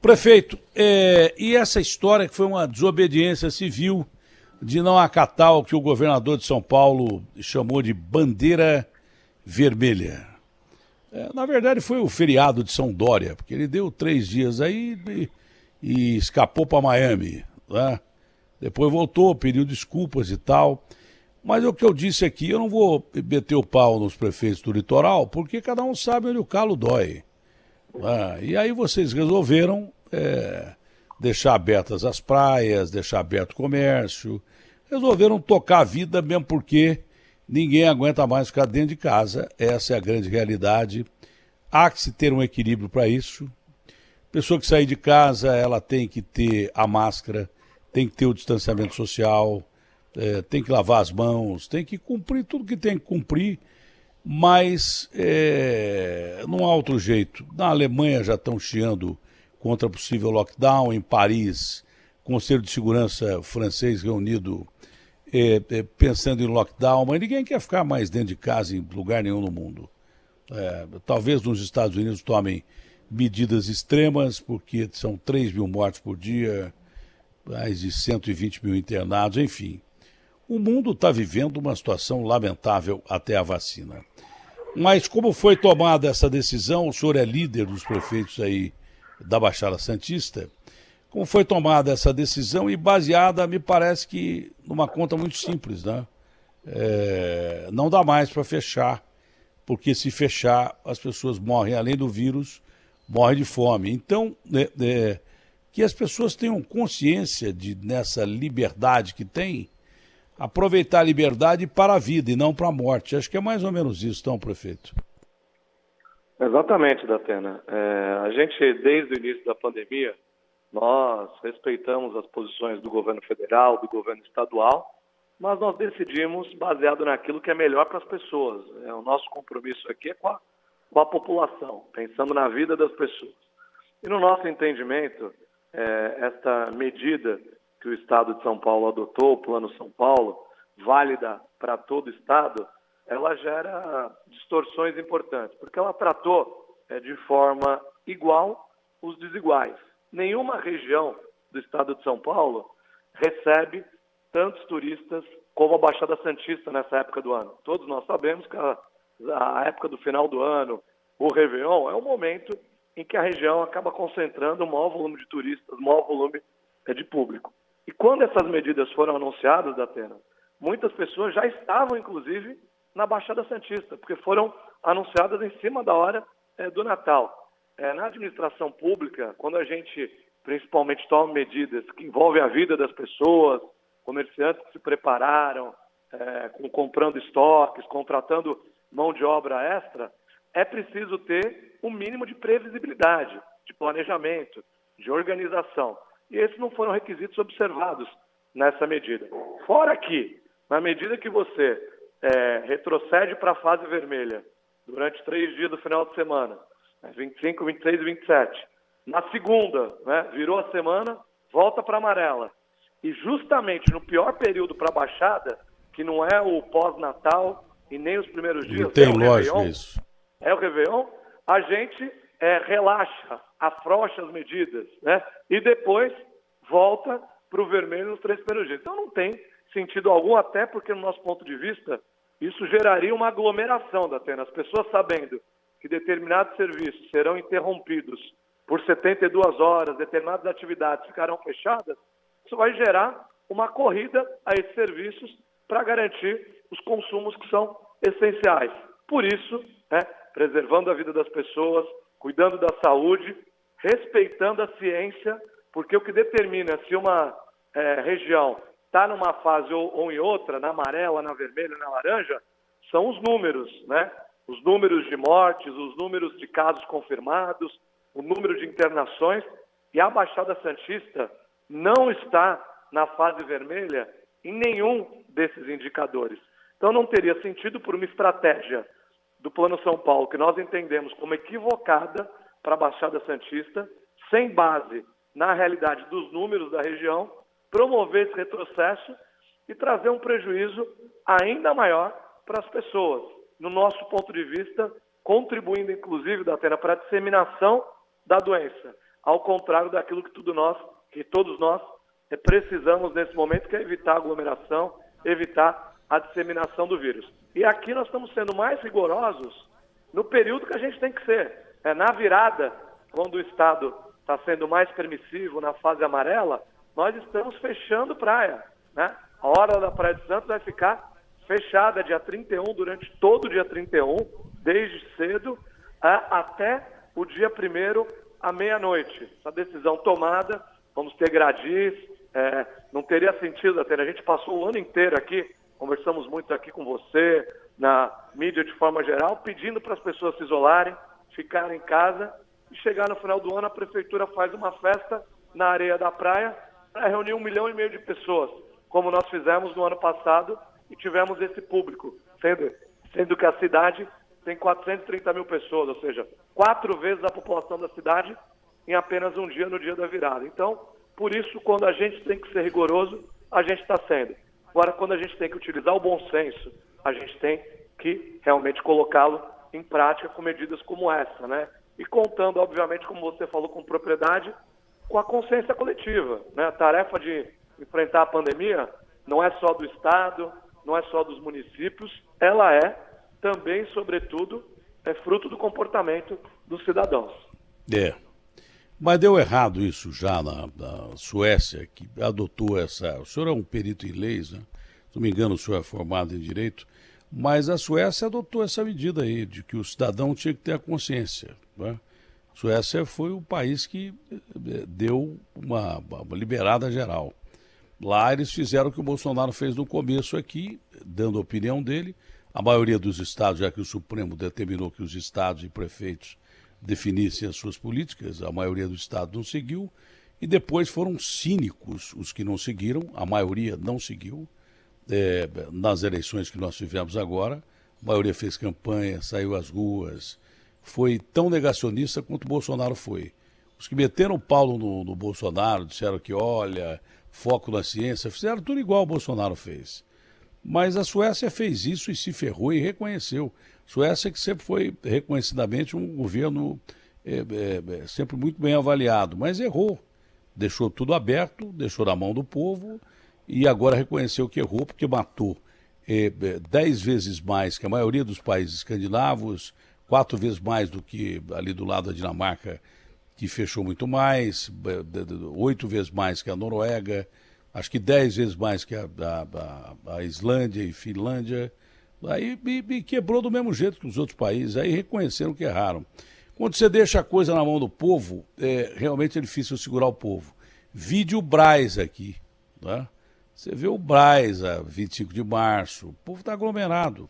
Prefeito, e essa história que foi uma desobediência civil de não acatar o que o governador de São Paulo chamou de bandeira vermelha. Na verdade foi o feriado de São Dória, porque ele deu 3 dias aí e escapou para Miami, né? Depois voltou, pediu desculpas e tal. Mas é o que eu disse aqui, eu não vou meter o pau nos prefeitos do litoral, porque cada um sabe onde o calo dói. E aí vocês resolveram deixar abertas as praias, deixar aberto o comércio, resolveram tocar a vida mesmo porque ninguém aguenta mais ficar dentro de casa. Essa é a grande realidade. Há que se ter um equilíbrio para isso. Pessoa que sair de casa, ela tem que ter a máscara, tem que ter o distanciamento social, tem que lavar as mãos, tem que cumprir tudo que tem que cumprir, mas não há outro jeito. Na Alemanha já estão chiando contra possível lockdown, em Paris, o Conselho de Segurança francês reunido pensando em lockdown, mas ninguém quer ficar mais dentro de casa em lugar nenhum no mundo. Talvez nos Estados Unidos tomem medidas extremas, porque são 3 mil mortes por dia, mais de 120 mil internados, enfim. O mundo está vivendo uma situação lamentável até a vacina. Mas como foi tomada essa decisão, o senhor é líder dos prefeitos aí da Baixada Santista, como foi tomada essa decisão e baseada, me parece que, numa conta muito simples, né? Não dá mais para fechar, porque se fechar, as pessoas morrem, além do vírus, morrem de fome. Então, que as pessoas tenham consciência nessa liberdade que tem, aproveitar a liberdade para a vida e não para a morte. Acho que é mais ou menos isso, então, prefeito. Exatamente, Datena. A gente, desde o início da pandemia, nós respeitamos as posições do governo federal, do governo estadual, mas nós decidimos baseado naquilo que é melhor para as pessoas. O nosso compromisso aqui é com a população, pensando na vida das pessoas. E no nosso entendimento, esta medida que o Estado de São Paulo adotou, o Plano São Paulo, válida para todo o Estado, ela gera distorções importantes, porque ela tratou de forma igual os desiguais. Nenhuma região do Estado de São Paulo recebe tantos turistas como a Baixada Santista nessa época do ano. Todos nós sabemos que a época do final do ano, o Réveillon, é um momento em que a região acaba concentrando o maior volume de turistas, o maior volume de público. E quando essas medidas foram anunciadas, Datena, muitas pessoas já estavam, inclusive, na Baixada Santista, porque foram anunciadas em cima da hora do Natal. Na administração pública, quando a gente principalmente toma medidas que envolvem a vida das pessoas, comerciantes que se prepararam, comprando estoques, contratando mão de obra extra, é preciso ter um mínimo de previsibilidade, de planejamento, de organização. E esses não foram requisitos observados nessa medida. Fora que, na medida que você retrocede para a fase vermelha durante 3 dias do final de semana, 25, 26 e 27, na segunda, virou a semana, volta para a amarela. E justamente no pior período para a Baixada, que não é o pós-Natal e nem os primeiros dias, não tem lógica isso. É o Réveillon, a gente relaxa, afrouxa as medidas, e depois volta para o vermelho nos 3 primeiros dias. Então não tem sentido algum, até porque, no nosso ponto de vista, isso geraria uma aglomeração da Atena. As pessoas sabendo que determinados serviços serão interrompidos por 72 horas, determinadas atividades ficarão fechadas, isso vai gerar uma corrida a esses serviços para garantir os consumos que são essenciais. Por isso, preservando a vida das pessoas, cuidando da saúde, respeitando a ciência, porque o que determina se uma região está numa fase ou em outra, na amarela, na vermelha, na laranja, são os números, Os números de mortes, os números de casos confirmados, o número de internações, e a Baixada Santista não está na fase vermelha em nenhum desses indicadores. Então não teria sentido, por uma estratégia do Plano São Paulo, que nós entendemos como equivocada para a Baixada Santista, sem base na realidade dos números da região, promover esse retrocesso e trazer um prejuízo ainda maior para as pessoas. No nosso ponto de vista, contribuindo inclusive, Datena, para a disseminação da doença. ao contrário daquilo que todos nós precisamos nesse momento, que é evitar a aglomeração, evitar a disseminação do vírus. E aqui nós estamos sendo mais rigorosos no período que a gente tem que ser. Na virada, quando o Estado está sendo mais permissivo, na fase amarela, nós estamos fechando praia, né? A hora da Praia de Santos vai ficar fechada dia 31, durante todo o dia 31, desde cedo até o dia 1º à meia-noite. Essa decisão tomada, vamos ter gradis, não teria sentido, até a gente passou o ano inteiro aqui, conversamos muito aqui com você, na mídia de forma geral, pedindo para as pessoas se isolarem, ficarem em casa, e chegar no final do ano a prefeitura faz uma festa na areia da praia para reunir 1,5 milhão de pessoas, como nós fizemos no ano passado e tivemos esse público, sendo que a cidade tem 430 mil pessoas, ou seja, 4 vezes a população da cidade em apenas um dia, no dia da virada. Então, por isso, quando a gente tem que ser rigoroso, a gente está sendo. Agora, quando a gente tem que utilizar o bom senso, a gente tem que realmente colocá-lo em prática com medidas como essa, né? E contando, obviamente, como você falou com propriedade, com a consciência coletiva, né? A tarefa de enfrentar a pandemia não é só do Estado, não é só dos municípios, ela é também, sobretudo, fruto do comportamento dos cidadãos. Mas deu errado isso já na Suécia, que adotou essa... O senhor é um perito em leis, né? Se não me engano, o senhor é formado em direito, mas a Suécia adotou essa medida aí, de que o cidadão tinha que ter a consciência, né? A Suécia foi o país que deu uma liberada geral. Lá eles fizeram o que o Bolsonaro fez no começo aqui, dando a opinião dele. A maioria dos estados, já que o Supremo determinou que os estados e prefeitos definissem as suas políticas, a maioria dos estados não seguiu. E depois foram cínicos os que não seguiram, a maioria não seguiu. Nas eleições que nós tivemos agora, a maioria fez campanha, saiu às ruas, foi tão negacionista quanto o Bolsonaro foi. Os que meteram o pau no Bolsonaro, disseram que, olha, foco na ciência, fizeram tudo igual o Bolsonaro fez. Mas a Suécia fez isso e se ferrou e reconheceu. Suécia que sempre foi reconhecidamente um governo sempre muito bem avaliado, mas errou. Deixou tudo aberto, deixou na mão do povo e agora reconheceu que errou porque matou 10 vezes mais que a maioria dos países escandinavos, 4 vezes mais do que ali do lado da Dinamarca, que fechou muito mais, 8 vezes mais que a Noruega, acho que 10 vezes mais que a Islândia e Finlândia. Aí me quebrou do mesmo jeito que os outros países, aí reconheceram que erraram. Quando você deixa a coisa na mão do povo, realmente é difícil segurar o povo. Vide o Brás aqui, né? Você vê o Brás a 25 de março, o povo está aglomerado.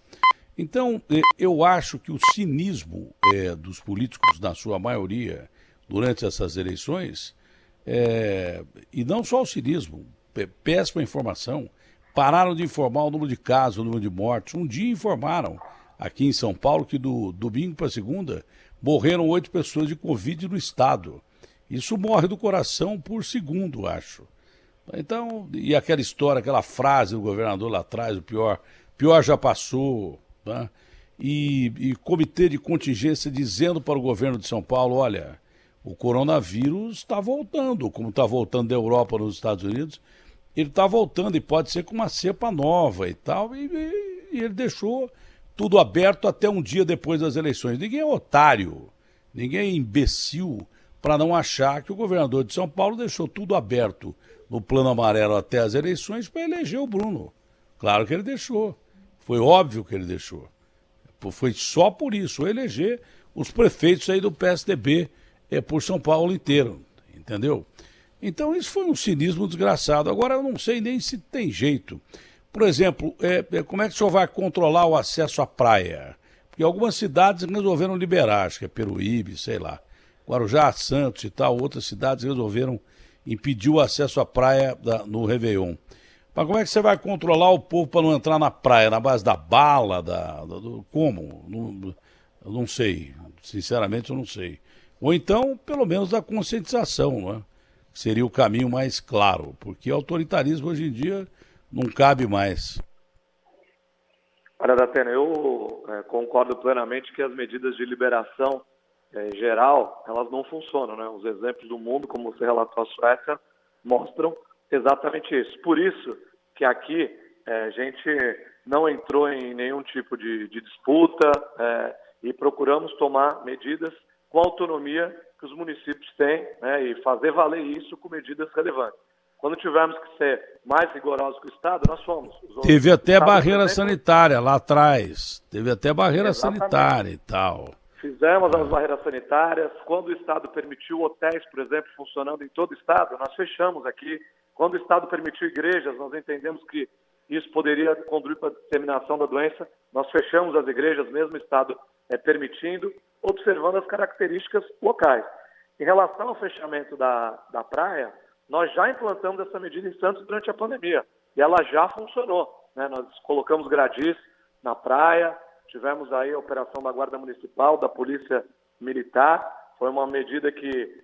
Então, eu acho que o cinismo dos políticos, na sua maioria, durante essas eleições, e não só o cinismo, péssima informação, pararam de informar o número de casos, o número de mortes. Um dia informaram, aqui em São Paulo, que do domingo para segunda, morreram 8 pessoas de Covid no estado. Isso morre do coração por segundo, acho. Então, e aquela história, aquela frase do governador lá atrás, o pior já passou, né? E comitê de contingência dizendo para o governo de São Paulo, olha, o coronavírus está voltando, como está voltando da Europa nos Estados Unidos, ele está voltando e pode ser com uma cepa nova e tal, e ele deixou tudo aberto até um dia depois das eleições. Ninguém é otário, ninguém é imbecil para não achar que o governador de São Paulo deixou tudo aberto no plano amarelo até as eleições para eleger o Bruno. Claro que ele deixou, foi óbvio que ele deixou. Foi só por isso, eleger os prefeitos aí do PSDB por São Paulo inteiro, entendeu? Então isso foi um cinismo desgraçado. Agora eu não sei nem se tem jeito. Por exemplo, como é que o senhor vai controlar o acesso à praia? Porque algumas cidades resolveram liberar, acho que é Peruíbe, sei lá. Guarujá, Santos e tal, outras cidades resolveram impedir o acesso à praia no Réveillon. Mas como é que você vai controlar o povo para não entrar na praia? Na base da bala? Como? Não sei. Sinceramente, eu não sei. Ou então, pelo menos, da conscientização, né? Que seria o caminho mais claro. Porque autoritarismo hoje em dia não cabe mais. Olha, Datena, eu concordo plenamente que as medidas de liberação em geral, elas não funcionam, né? Os exemplos do mundo, como você relatou a Suécia, mostram exatamente isso. Por isso que aqui a gente não entrou em nenhum tipo de disputa e procuramos tomar medidas com a autonomia que os municípios têm, né, e fazer valer isso com medidas relevantes. Quando tivermos que ser mais rigorosos que o Estado, nós fomos. Teve até barreira sanitária lá atrás. Teve até barreira sanitária e tal. Fizemos as barreiras sanitárias. Quando o Estado permitiu hotéis, por exemplo, funcionando em todo o Estado, nós fechamos aqui. Quando o Estado permitiu igrejas, nós entendemos que isso poderia contribuir para a disseminação da doença. Nós fechamos as igrejas, mesmo o Estado permitindo, observando as características locais. Em relação ao fechamento da praia, nós já implantamos essa medida em Santos durante a pandemia e ela já funcionou, né? Nós colocamos gradis na praia, tivemos aí a operação da Guarda Municipal, da Polícia Militar. Foi uma medida que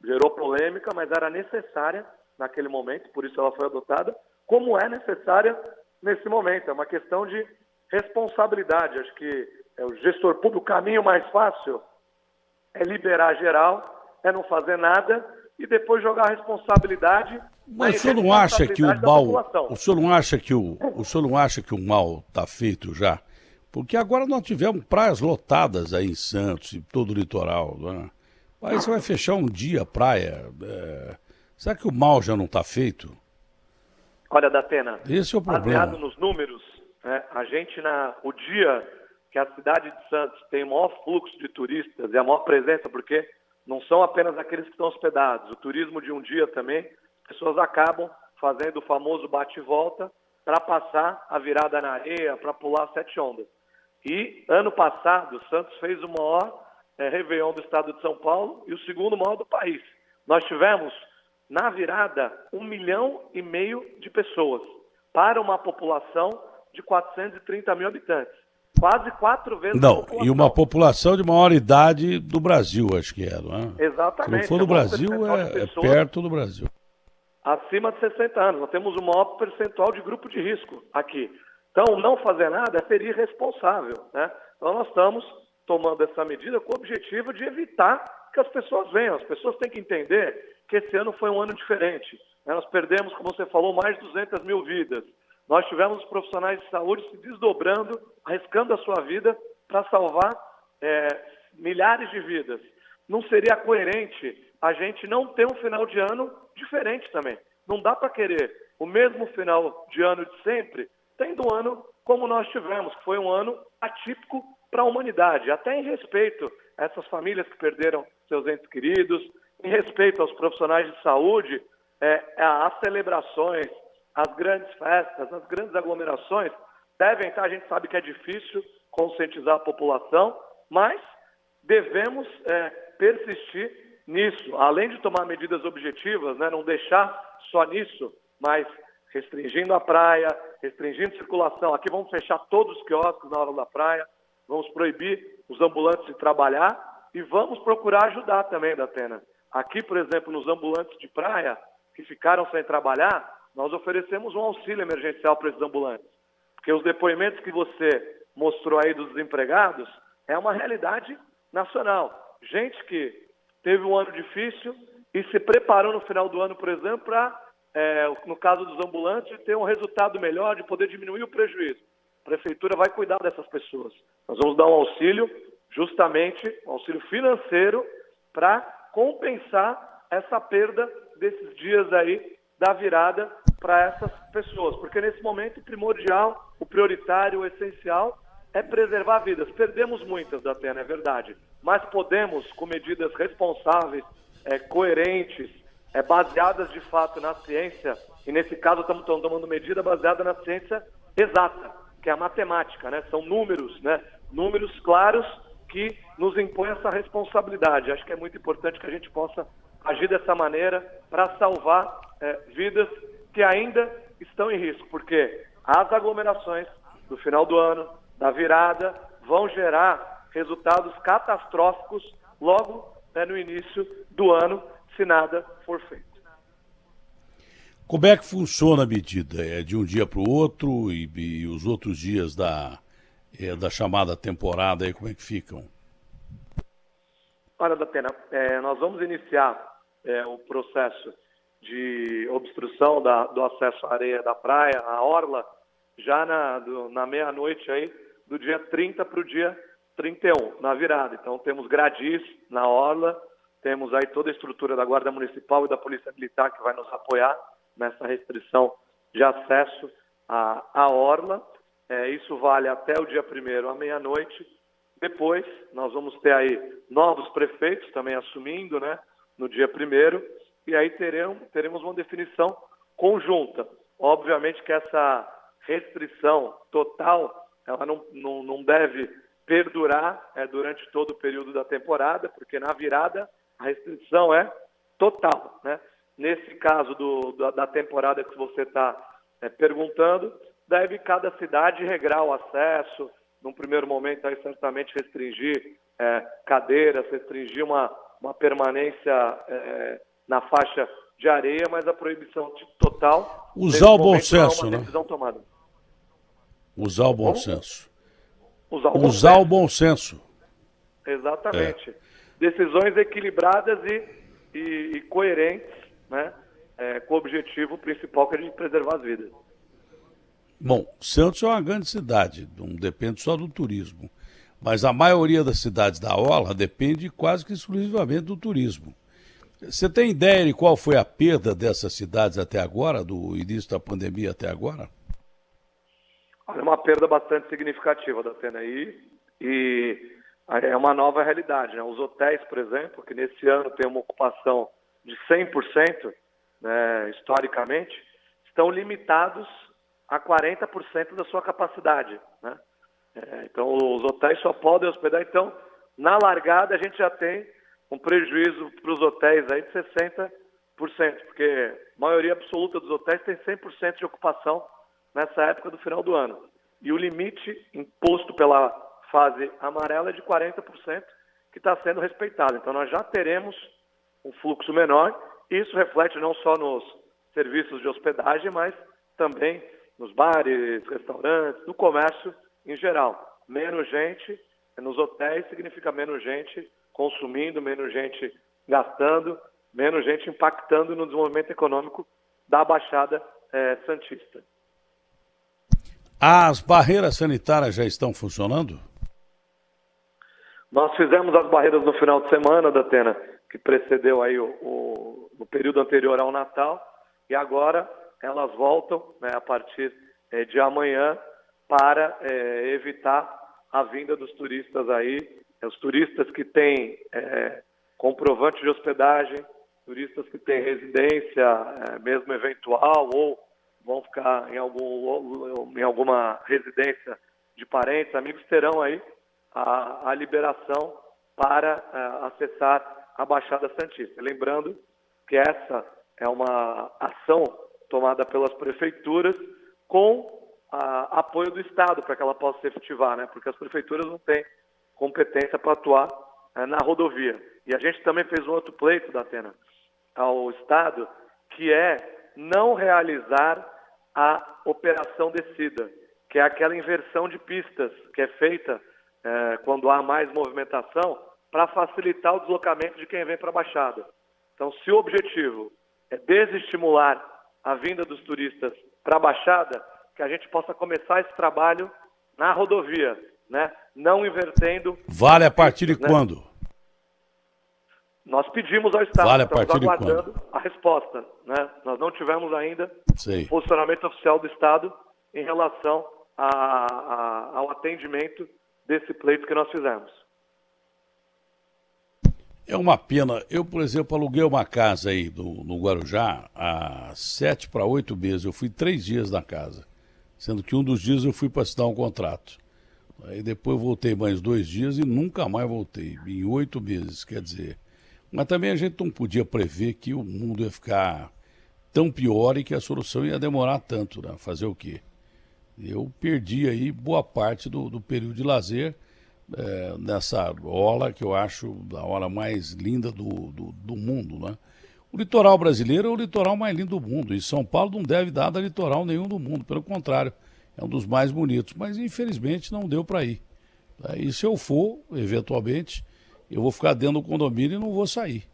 gerou polêmica, mas era necessária naquele momento, por isso ela foi adotada, como é necessária nesse momento. É uma questão de responsabilidade. Acho que o gestor público, o caminho mais fácil é liberar geral, é não fazer nada e depois jogar a responsabilidade. Mas o senhor não acha que o mal, o senhor não acha que o mal está feito já? Porque agora nós tivemos praias lotadas aí em Santos e todo o litoral, né? Aí você vai fechar um dia a praia. Será que o mal já não está feito? Olha, Datena, esse é o problema. Baseado nos números, né, a gente o dia que a cidade de Santos tem o maior fluxo de turistas e a maior presença, porque não são apenas aqueles que estão hospedados. O turismo de um dia também, as pessoas acabam fazendo o famoso bate e volta para passar a virada na areia, para pular 7 ondas. E ano passado, Santos fez o maior Réveillon do estado de São Paulo e o segundo maior do país. Nós tivemos, na virada, 1,5 milhão de pessoas para uma população de 430 mil habitantes. Quase 4 vezes a população. E uma população de maior idade do Brasil, acho que era, não é? Exatamente. Se não for do Brasil, é perto do Brasil. Acima de 60 anos. Nós temos o maior percentual de grupo de risco aqui. Então, não fazer nada é ser irresponsável, né? Então, nós estamos tomando essa medida com o objetivo de evitar que as pessoas venham. As pessoas têm que entender que esse ano foi um ano diferente, né? Nós perdemos, como você falou, mais de 200 mil vidas. Nós tivemos os profissionais de saúde se desdobrando, arriscando a sua vida para salvar milhares de vidas. Não seria coerente a gente não ter um final de ano diferente também. Não dá para querer o mesmo final de ano de sempre, tendo um ano como nós tivemos, que foi um ano atípico para a humanidade, até em respeito a essas famílias que perderam seus entes queridos, em respeito aos profissionais de saúde, as celebrações, as grandes festas, as grandes aglomerações devem estar, a gente sabe que é difícil conscientizar a população, mas devemos persistir nisso, além de tomar medidas objetivas, né, não deixar só nisso, mas restringindo a praia, restringindo a circulação. Aqui vamos fechar todos os quiosques na hora da praia, vamos proibir os ambulantes de trabalhar e vamos procurar ajudar também, Datena. Aqui, por exemplo, nos ambulantes de praia que ficaram sem trabalhar, nós oferecemos um auxílio emergencial para esses ambulantes. Porque os depoimentos que você mostrou aí dos desempregados é uma realidade nacional. Gente que teve um ano difícil e se preparou no final do ano, por exemplo, para, no caso dos ambulantes, ter um resultado melhor, de poder diminuir o prejuízo. A prefeitura vai cuidar dessas pessoas. Nós vamos dar um auxílio, justamente, um auxílio financeiro, para compensar essa perda desses dias aí da virada para essas pessoas. Porque nesse momento o primordial, o prioritário, o essencial é preservar vidas. Perdemos muitas, Datena, é verdade. Mas podemos, com medidas responsáveis, coerentes, baseadas de fato na ciência, e nesse caso estamos tomando medida baseada na ciência exata, que é a matemática, né? São números, né? Números claros que nos impõem essa responsabilidade. Acho que é muito importante que a gente possa agir dessa maneira para salvar vidas que ainda estão em risco, porque as aglomerações do final do ano, da virada, vão gerar resultados catastróficos logo no início do ano, se nada for feito. Como é que funciona a medida? É de um dia para o outro e os outros dias da chamada temporada, aí como é que ficam? Olha, Datena, nós vamos iniciar o processo de obstrução do acesso à areia da praia, à orla, já na meia-noite aí, do dia 30 para o dia 31, na virada. Então temos gradis na orla, temos aí toda a estrutura da Guarda Municipal e da Polícia Militar que vai nos apoiar nessa restrição de acesso à orla. Isso vale até o dia 1º à meia-noite. Depois nós vamos ter aí novos prefeitos também assumindo, né, no dia 1º, e aí teremos uma definição conjunta. Obviamente que essa restrição total, ela não deve perdurar durante todo o período da temporada, porque na virada a restrição é total, né? Nesse caso da temporada que você está perguntando, deve cada cidade regrar o acesso, num primeiro momento aí certamente restringir cadeiras, restringir uma permanência na faixa de areia, mas a proibição total... Usar o bom senso, né? Tomada. Usar o bom senso. Usar o bom senso. Exatamente. Decisões equilibradas e coerentes, né? Com o objetivo principal, que é de preservar as vidas. Bom, Santos é uma grande cidade, não depende só do turismo. Mas a maioria das cidades da orla depende quase que exclusivamente do turismo. Você tem ideia de qual foi a perda dessas cidades até agora, do início da pandemia até agora? É uma perda bastante significativa, Datena, e é uma nova realidade, né? Os hotéis, por exemplo, que nesse ano tem uma ocupação de 100%, né, historicamente, estão limitados a 40% da sua capacidade, né? Então, os hotéis só podem hospedar. Então, na largada, a gente já tem um prejuízo para os hotéis aí de 60%, porque a maioria absoluta dos hotéis tem 100% de ocupação nessa época do final do ano. E o limite imposto pela fase amarela é de 40%, que está sendo respeitado. Então, nós já teremos um fluxo menor. Isso reflete não só nos serviços de hospedagem, mas também nos bares, restaurantes, no comércio em geral. Menos gente nos hotéis significa menos gente consumindo, menos gente gastando, menos gente impactando no desenvolvimento econômico da Baixada Santista. As barreiras sanitárias já estão funcionando? Nós fizemos as barreiras no final de semana, Datena, que precedeu aí no período anterior ao Natal, e agora elas voltam, né, a partir de amanhã, para evitar a vinda dos turistas aí, os turistas que têm comprovante de hospedagem, turistas que têm residência, mesmo eventual, ou vão ficar em alguma residência de parentes, amigos, terão aí a liberação para acessar a Baixada Santista. Lembrando que essa é uma ação tomada pelas prefeituras com apoio do Estado para que ela possa se efetivar, né? Porque as prefeituras não têm competência para atuar na rodovia. E a gente também fez um outro pleito, Datena, ao Estado, que é não realizar a operação descida, que é aquela inversão de pistas que é feita quando há mais movimentação para facilitar o deslocamento de quem vem para a Baixada. Então, se o objetivo é desestimular a vinda dos turistas para a Baixada, que a gente possa começar esse trabalho na rodovia, né? Não invertendo... Vale a partir de quando? Nós pedimos ao Estado, vale estamos aguardando a resposta, né? Nós não tivemos ainda o posicionamento oficial do Estado em relação ao atendimento desse pleito que nós fizemos. É uma pena. Eu, por exemplo, aluguei uma casa aí no Guarujá há 7 para 8 meses. Eu fui 3 dias na casa, sendo que um dos dias eu fui para assinar um contrato. Aí depois voltei mais 2 dias e nunca mais voltei, em 8 meses, quer dizer. Mas também a gente não podia prever que o mundo ia ficar tão pior e que a solução ia demorar tanto, né? Fazer o quê? Eu perdi aí boa parte do período de lazer nessa orla, que eu acho a orla mais linda do mundo, né? O litoral brasileiro é o litoral mais lindo do mundo, e São Paulo não deve dar a litoral nenhum do mundo, pelo contrário, é um dos mais bonitos, mas infelizmente não deu para ir. E se eu for, eventualmente, eu vou ficar dentro do condomínio e não vou sair.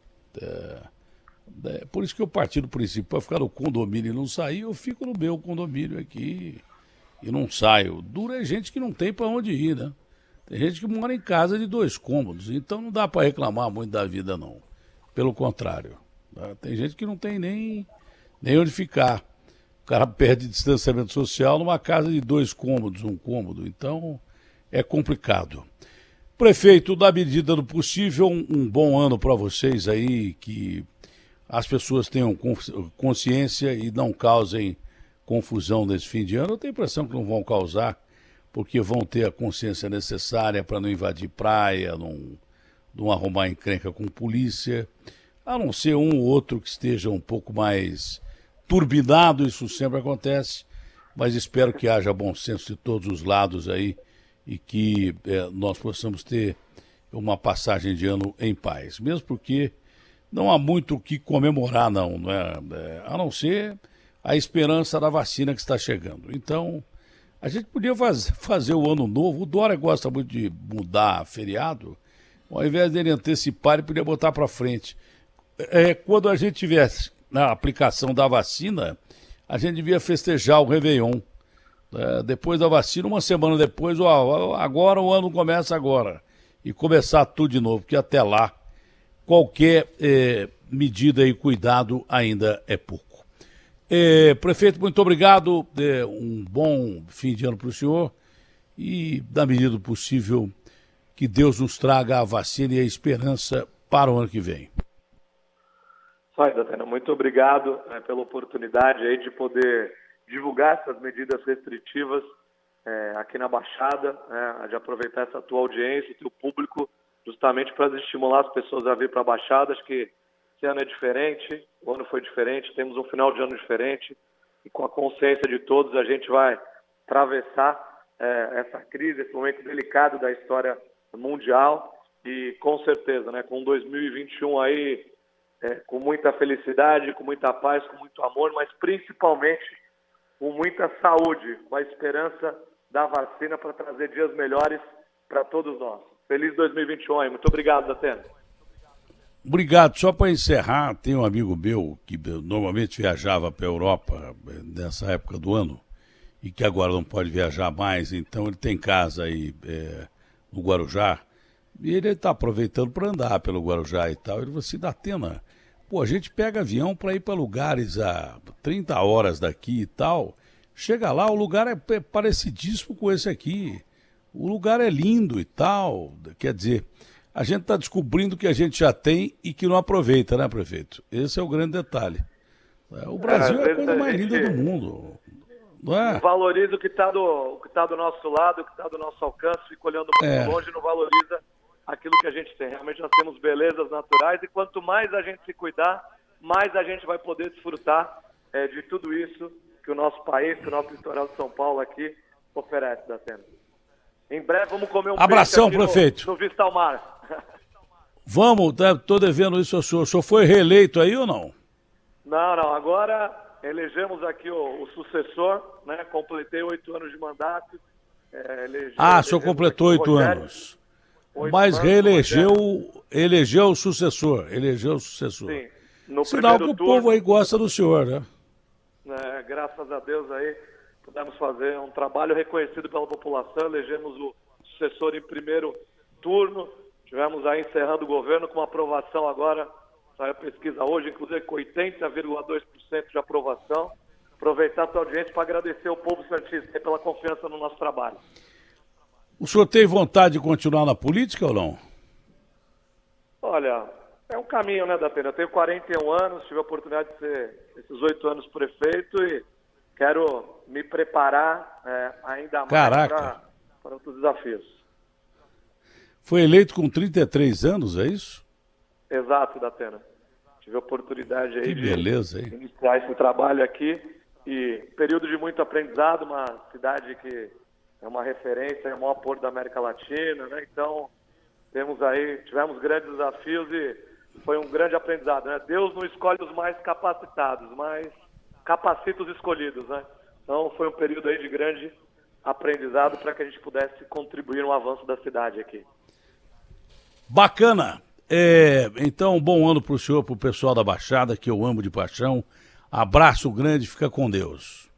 Por isso que eu parti do princípio, para ficar no condomínio e não sair, eu fico no meu condomínio aqui e não saio. Dura é gente que não tem para onde ir, né? Tem gente que mora em casa de 2 cômodos, então não dá para reclamar muito da vida, não. Pelo contrário, né? Tem gente que não tem nem onde ficar. O cara perde distanciamento social numa casa de 2 cômodos, 1 cômodo, então é complicado. Prefeito, na medida do possível, um bom ano para vocês aí, que as pessoas tenham consciência e não causem confusão nesse fim de ano. Eu tenho a impressão que não vão causar, porque vão ter a consciência necessária para não invadir praia, não arrumar encrenca com polícia, a não ser um ou outro que esteja um pouco mais turbinado, isso sempre acontece, mas espero que haja bom senso de todos os lados aí e que nós possamos ter uma passagem de ano em paz, mesmo porque não há muito o que comemorar, não é? A não ser a esperança da vacina que está chegando. Então, a gente podia fazer o ano novo. O Dória gosta muito de mudar feriado. Ao invés dele antecipar, ele podia botar para frente. Quando a gente tivesse na aplicação da vacina, a gente devia festejar o Réveillon. Depois da vacina, uma semana depois, agora o ano começa agora. E começar tudo de novo, porque até lá, qualquer medida e cuidado ainda é pouco. Prefeito, muito obrigado. Um bom fim de ano para o senhor e, na medida do possível, que Deus nos traga a vacina e a esperança para o ano que vem. Sói, Datena, muito obrigado pela oportunidade aí de poder divulgar essas medidas restritivas aqui na Baixada, de aproveitar essa tua audiência, o teu público, justamente para estimular as pessoas a vir para a Baixada. Acho que esse ano é diferente, o ano foi diferente, temos um final de ano diferente e com a consciência de todos a gente vai atravessar essa crise, esse momento delicado da história mundial e com certeza, né, com 2021 aí com muita felicidade, com muita paz, com muito amor, mas principalmente com muita saúde, com a esperança da vacina para trazer dias melhores para todos nós. Feliz 2021 aí, muito obrigado, Datena. Obrigado. Só para encerrar, tem um amigo meu que normalmente viajava para a Europa nessa época do ano e que agora não pode viajar mais, então ele tem casa aí no Guarujá e ele está aproveitando para andar pelo Guarujá e tal. Ele falou assim, Datena, a gente pega avião para ir para lugares a 30 horas daqui e tal, chega lá, o lugar é parecidíssimo com esse aqui, o lugar é lindo e tal, quer dizer... A gente está descobrindo que a gente já tem e que não aproveita, né, prefeito? Esse é o grande detalhe. O Brasil é a coisa mais linda do mundo. Não é? Valoriza o que está do nosso lado, o que está do nosso alcance, fica olhando muito longe e não valoriza aquilo que a gente tem. Realmente nós temos belezas naturais e quanto mais a gente se cuidar, mais a gente vai poder desfrutar de tudo isso que o nosso país, que o nosso litoral de São Paulo aqui oferece, Datena. Em breve vamos comer um abração, peixe aqui prefeito. no Vista ao Mar. Vamos, estou devendo isso ao senhor. O senhor foi reeleito aí ou não? Não. Agora elegemos aqui o sucessor, né? Completei 8 anos de mandato. O senhor completou 8 anos. Mas elegeu o sucessor. Sim. No Sinal que o turno, povo aí gosta do senhor, né? Graças a Deus aí pudemos fazer um trabalho reconhecido pela população, elegemos o sucessor em primeiro turno, tivemos aí encerrando o governo com uma aprovação agora, saiu a pesquisa hoje, inclusive com 80,2% de aprovação. Aproveitar a sua audiência para agradecer ao povo santista pela confiança no nosso trabalho. O senhor tem vontade de continuar na política ou não? Olha, é um caminho, né, Datena? Eu tenho 41 anos, tive a oportunidade de ser esses 8 anos prefeito e quero me preparar ainda mais para outros desafios. Foi eleito com 33 anos, é isso? Exato, Datena. Tive a oportunidade aí de iniciar esse trabalho aqui e período de muito aprendizado, uma cidade que é uma referência, é o maior porto da América Latina, né? Então, tivemos grandes desafios e foi um grande aprendizado, né? Deus não escolhe os mais capacitados, mas capacita os escolhidos, né? Então foi um período aí de grande aprendizado para que a gente pudesse contribuir no avanço da cidade aqui. Bacana. Então, bom ano para o senhor, para o pessoal da Baixada, que eu amo de paixão. Abraço grande, fica com Deus.